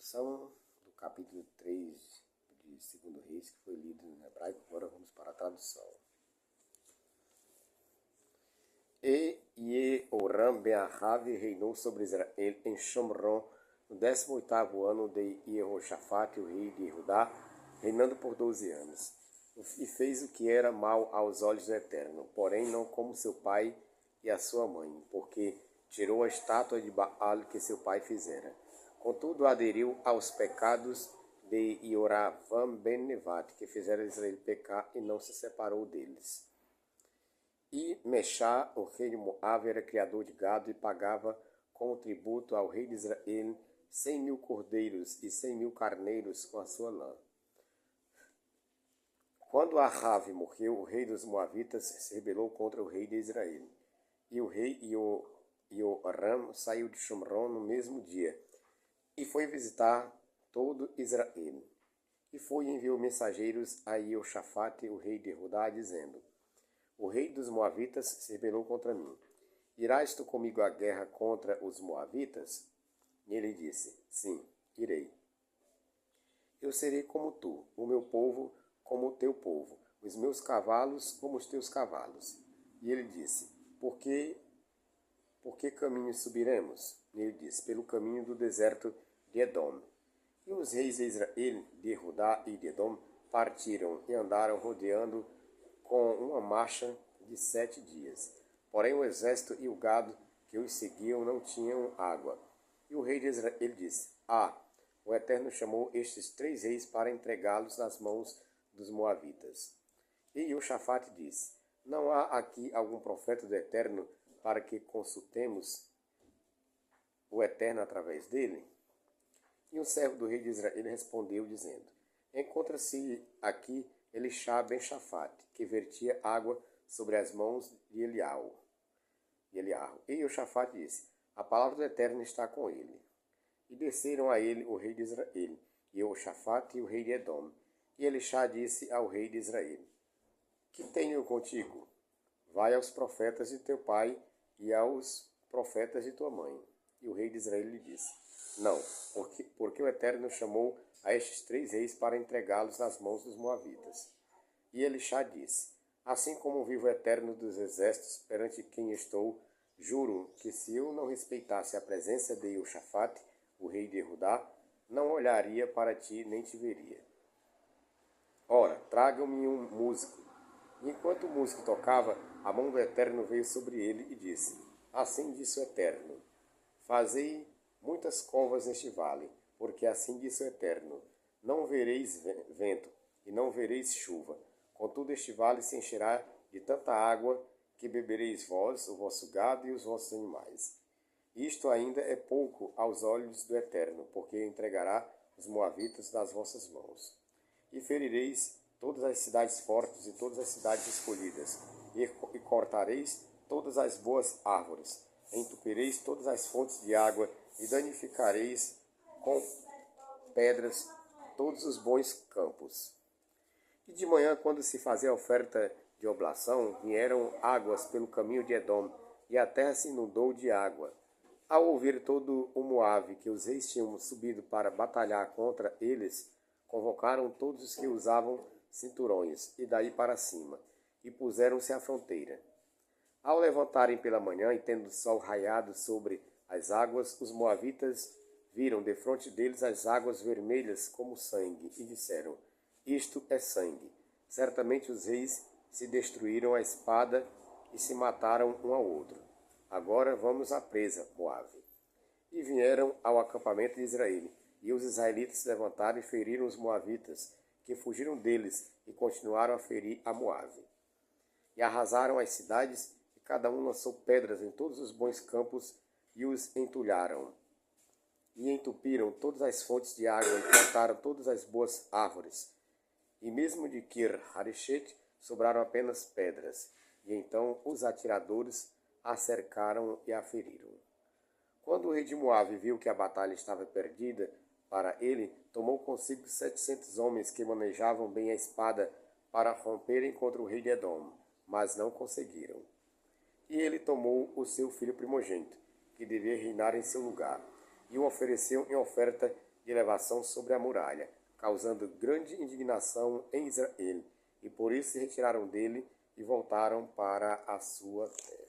introdução do capítulo 3 de 2 Reis, que foi lido em hebraico. Agora vamos para a tradução. E Jehoram ben Ahav reinou sobre Israel em Shomron no 18º ano de Jehoshafate, o rei de Judá, reinando por 12 anos. E fez o que era mal aos olhos do Eterno, porém não como seu pai e a sua mãe, porque tirou a estátua de Baal que seu pai fizera. Contudo, aderiu aos pecados de Ioravam ben Nevat, que fizeram Israel pecar, e não se separou deles. E Meshá, o rei de Moabe, era criador de gado e pagava como tributo ao rei de Israel 100.000 cordeiros e 100.000 carneiros com a sua lã. Quando Ahav morreu, o rei dos Moabitas se rebelou contra o rei de Israel. E o rei Ioram saiu de Shomron no mesmo dia e foi visitar todo Israel. E foi e enviou mensageiros a Jeoshafate, o rei de Judá, dizendo: o rei dos Moabitas se rebelou contra mim. Irás tu comigo à guerra contra os Moabitas? E ele disse: sim, irei. Eu serei como tu, o meu povo como o teu povo, os meus cavalos como os teus cavalos. E ele disse: Por que caminho subiremos? E ele disse: pelo caminho do deserto de Edom. E os reis de Israel, de Judá e de Edom, partiram e andaram rodeando com uma marcha de 7 dias. Porém o exército e o gado que os seguiam não tinham água. E o rei de Israel disse: o Eterno chamou estes 3 reis para entregá-los nas mãos dos Moabitas. E Jeoshafate disse: não há aqui algum profeta do Eterno para que consultemos o Eterno através dele? E um servo do rei de Israel respondeu, dizendo: encontra-se aqui Elishá ben Shafate, que vertia água sobre as mãos de Eliahu. E Jeoshafate disse: a palavra do Eterno está com ele. E desceram a ele o rei de Israel, Jeoshafate e o rei de Edom. E Elishá disse ao rei de Israel: que tenho contigo? Vai aos profetas de teu pai e aos profetas de tua mãe. E o rei de Israel lhe disse: não, porque o Eterno chamou a estes 3 reis para entregá-los nas mãos dos Moabitas. E Elishá disse: assim como vive o Eterno dos exércitos, perante quem estou, juro que se eu não respeitasse a presença de Jeoshafate, o rei de Judá, não olharia para ti nem te veria. Ora, tragam-me um músico. E enquanto o músico tocava, a mão do Eterno veio sobre ele e disse: assim disse o Eterno: fazei muitas covas neste vale, porque assim disse o Eterno: não vereis vento e não vereis chuva. Contudo, este vale se encherá de tanta água que bebereis vós, o vosso gado e os vossos animais. Isto ainda é pouco aos olhos do Eterno, porque entregará os Moabitas nas vossas mãos. E ferireis todas as cidades fortes e todas as cidades escolhidas, e cortareis todas as boas árvores, entupireis todas as fontes de água, e danificareis com pedras todos os bons campos. E de manhã, quando se fazia a oferta de oblação, vieram águas pelo caminho de Edom, e a terra se inundou de água. Ao ouvir todo o Moabe que os reis tinham subido para batalhar contra eles, convocaram todos os que usavam cinturões, e daí para cima, e puseram-se à fronteira. Ao levantarem pela manhã, e tendo o sol raiado sobre as águas, os moabitas viram defronte deles as águas vermelhas como sangue, e disseram: isto é sangue. Certamente os reis se destruíram a espada e se mataram um ao outro. Agora vamos à presa, Moabe. E vieram ao acampamento de Israel, e os israelitas se levantaram e feriram os moabitas, que fugiram deles, e continuaram a ferir a Moabe. E arrasaram as cidades, e cada um lançou pedras em todos os bons campos, e os entulharam. E entupiram todas as fontes de água, e cortaram todas as boas árvores. E mesmo de Kir-Hareshet sobraram apenas pedras. E então os atiradores a cercaram e a feriram. Quando o rei de Moabe viu que a batalha estava perdida para ele, tomou consigo 700 homens que manejavam bem a espada para romperem contra o rei de Edom, mas não conseguiram. E ele tomou o seu filho primogênito, que devia reinar em seu lugar, e o ofereceu em oferta de elevação sobre a muralha, causando grande indignação em Israel, e por isso se retiraram dele e voltaram para a sua terra.